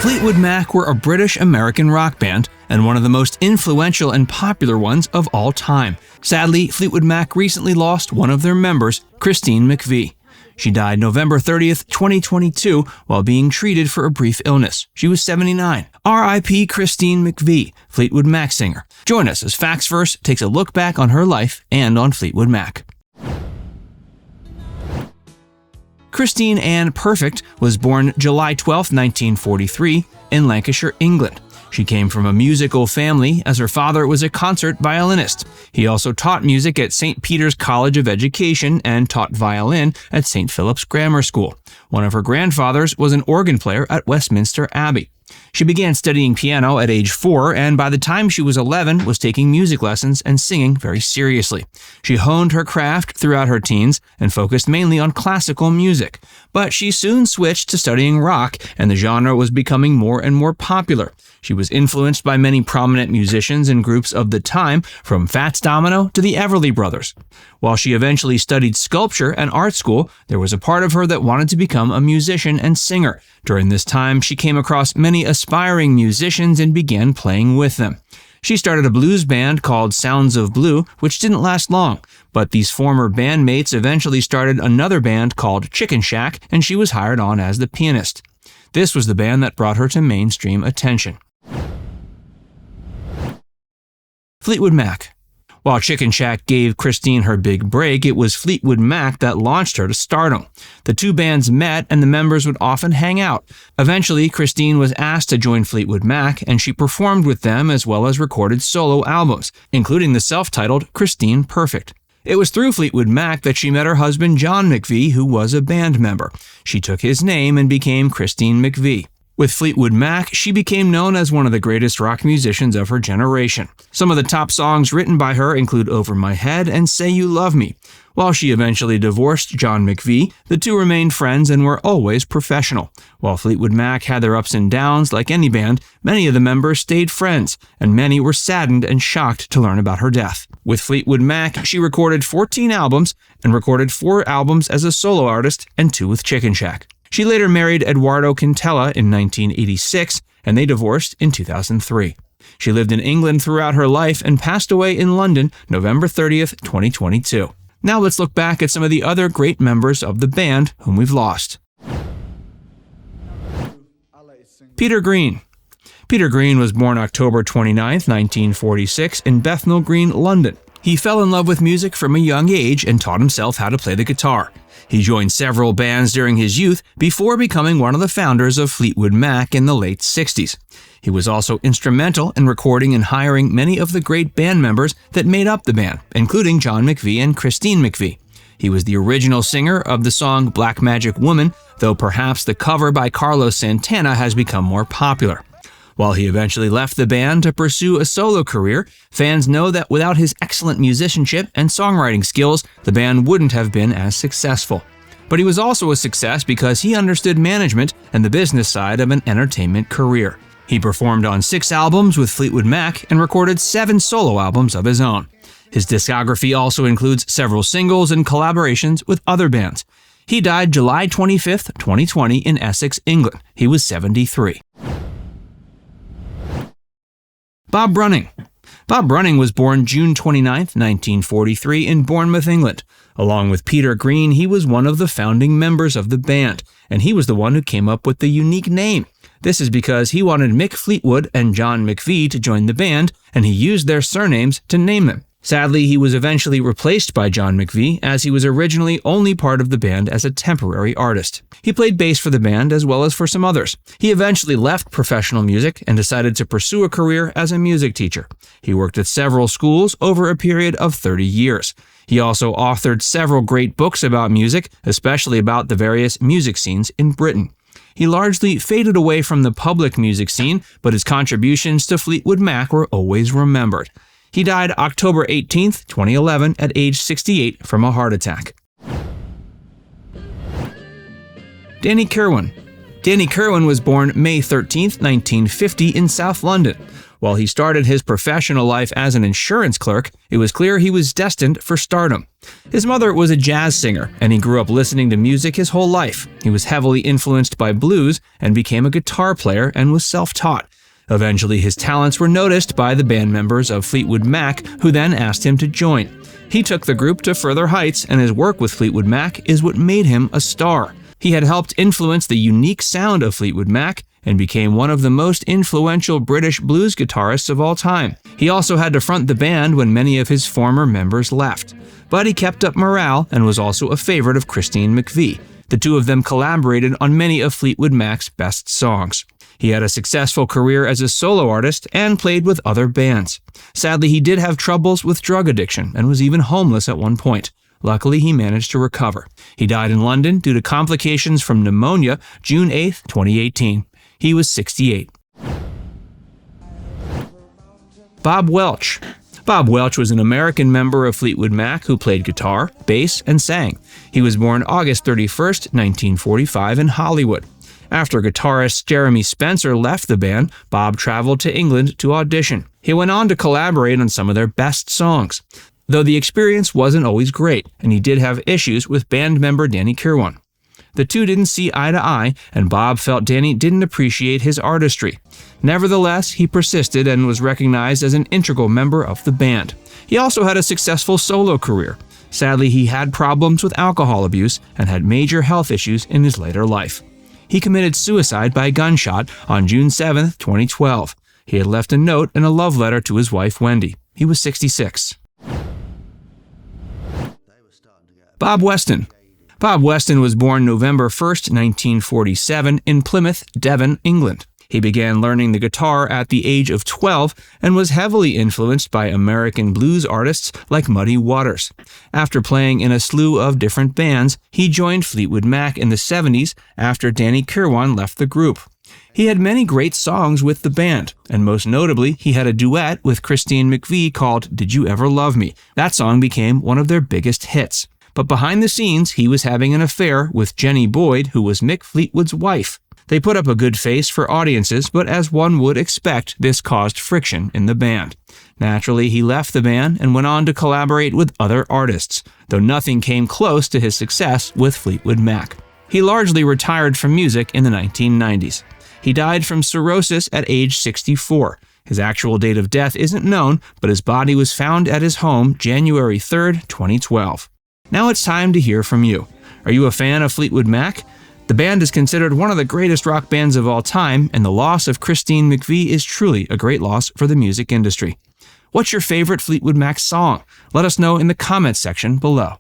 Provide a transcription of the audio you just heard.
Fleetwood Mac were a British-American rock band and one of the most influential and popular ones of all time. Sadly, Fleetwood Mac recently lost one of their members, Christine McVie. She died November 30th, 2022, while being treated for a brief illness. She was 79. R.I.P. Christine McVie, Fleetwood Mac singer. Join us as Facts Verse takes a look back on her life and on Fleetwood Mac. Christine Ann Perfect was born July 12, 1943, in Lancashire, England. She came from a musical family as her father was a concert violinist. He also taught music at St. Peter's College of Education and taught violin at St. Philip's Grammar School. One of her grandfathers was an organ player at Westminster Abbey. She began studying piano at age 4 and by the time she was 11 was taking music lessons and singing very seriously. She honed her craft throughout her teens and focused mainly on classical music. But she soon switched to studying rock and the genre was becoming more and more popular. She was influenced by many prominent musicians and groups of the time, from Fats Domino to the Everly Brothers. While she eventually studied sculpture and art school, there was a part of her that wanted to become a musician and singer. During this time, she came across many aspiring musicians and began playing with them. She started a blues band called Sounds of Blue, which didn't last long, but these former bandmates eventually started another band called Chicken Shack, and she was hired on as the pianist. This was the band that brought her to mainstream attention. Fleetwood Mac. While Chicken Shack gave Christine her big break, it was Fleetwood Mac that launched her to stardom. The two bands met and the members would often hang out. Eventually, Christine was asked to join Fleetwood Mac and she performed with them as well as recorded solo albums, including the self-titled Christine Perfect. It was through Fleetwood Mac that she met her husband John McVie, who was a band member. She took his name and became Christine McVie. With Fleetwood Mac, she became known as one of the greatest rock musicians of her generation. Some of the top songs written by her include Over My Head and Say You Love Me. While she eventually divorced John McVie, the two remained friends and were always professional. While Fleetwood Mac had their ups and downs like any band, many of the members stayed friends, and many were saddened and shocked to learn about her death. With Fleetwood Mac, she recorded 14 albums and recorded 4 albums as a solo artist and 2 with Chicken Shack. She later married Eduardo Quintela in 1986, and they divorced in 2003. She lived in England throughout her life and passed away in London November 30th, 2022. Now let's look back at some of the other great members of the band whom we've lost. Peter Green. Peter Green was born October 29th, 1946 in Bethnal Green, London. He fell in love with music from a young age and taught himself how to play the guitar. He joined several bands during his youth before becoming one of the founders of Fleetwood Mac in the late 60s. He was also instrumental in recording and hiring many of the great band members that made up the band, including John McVie and Christine McVie. He was the original singer of the song Black Magic Woman, though perhaps the cover by Carlos Santana has become more popular. While he eventually left the band to pursue a solo career, fans know that without his excellent musicianship and songwriting skills, the band wouldn't have been as successful. But he was also a success because he understood management and the business side of an entertainment career. He performed on 6 albums with Fleetwood Mac and recorded 7 solo albums of his own. His discography also includes several singles and collaborations with other bands. He died July 25th, 2020 in Essex, England. He was 73. Bob Brunning. Bob Brunning was born June 29, 1943 in Bournemouth, England. Along with Peter Green, he was one of the founding members of the band, and he was the one who came up with the unique name. This is because he wanted Mick Fleetwood and John McVie to join the band, and he used their surnames to name them. Sadly, he was eventually replaced by John McVie, as he was originally only part of the band as a temporary artist. He played bass for the band as well as for some others. He eventually left professional music and decided to pursue a career as a music teacher. He worked at several schools over a period of 30 years. He also authored several great books about music, especially about the various music scenes in Britain. He largely faded away from the public music scene, but his contributions to Fleetwood Mac were always remembered. He died October 18, 2011, at age 68 from a heart attack. Danny Kirwan. Danny Kirwan was born May 13, 1950 in South London. While he started his professional life as an insurance clerk, it was clear he was destined for stardom. His mother was a jazz singer, and he grew up listening to music his whole life. He was heavily influenced by blues and became a guitar player and was self-taught. Eventually, his talents were noticed by the band members of Fleetwood Mac, who then asked him to join. He took the group to further heights, and his work with Fleetwood Mac is what made him a star. He had helped influence the unique sound of Fleetwood Mac and became one of the most influential British blues guitarists of all time. He also had to front the band when many of his former members left. But he kept up morale and was also a favorite of Christine McVie. The two of them collaborated on many of Fleetwood Mac's best songs. He had a successful career as a solo artist and played with other bands. Sadly, he did have troubles with drug addiction and was even homeless at one point. Luckily, he managed to recover. He died in London due to complications from pneumonia June 8, 2018. He was 68. Bob Welch. Bob Welch was an American member of Fleetwood Mac who played guitar, bass, and sang. He was born August 31, 1945 in Hollywood. After guitarist Jeremy Spencer left the band, Bob traveled to England to audition. He went on to collaborate on some of their best songs, though the experience wasn't always great, and he did have issues with band member Danny Kirwan. The two didn't see eye to eye, and Bob felt Danny didn't appreciate his artistry. Nevertheless, he persisted and was recognized as an integral member of the band. He also had a successful solo career. Sadly, he had problems with alcohol abuse and had major health issues in his later life. He committed suicide by gunshot on June 7, 2012. He had left a note and a love letter to his wife, Wendy. He was 66. Bob Weston. Bob Weston was born November 1, 1947 in Plymouth, Devon, England. He began learning the guitar at the age of 12 and was heavily influenced by American blues artists like Muddy Waters. After playing in a slew of different bands, he joined Fleetwood Mac in the 70s after Danny Kirwan left the group. He had many great songs with the band, and most notably, he had a duet with Christine McVie called Did You Ever Love Me? That song became one of their biggest hits. But behind the scenes, he was having an affair with Jenny Boyd, who was Mick Fleetwood's wife. They put up a good face for audiences, but as one would expect, this caused friction in the band. Naturally, he left the band and went on to collaborate with other artists, though nothing came close to his success with Fleetwood Mac. He largely retired from music in the 1990s. He died from cirrhosis at age 64. His actual date of death isn't known, but his body was found at his home January 3, 2012. Now it's time to hear from you. Are you a fan of Fleetwood Mac? The band is considered one of the greatest rock bands of all time, and the loss of Christine McVie is truly a great loss for the music industry. What's your favorite Fleetwood Mac song? Let us know in the comments section below.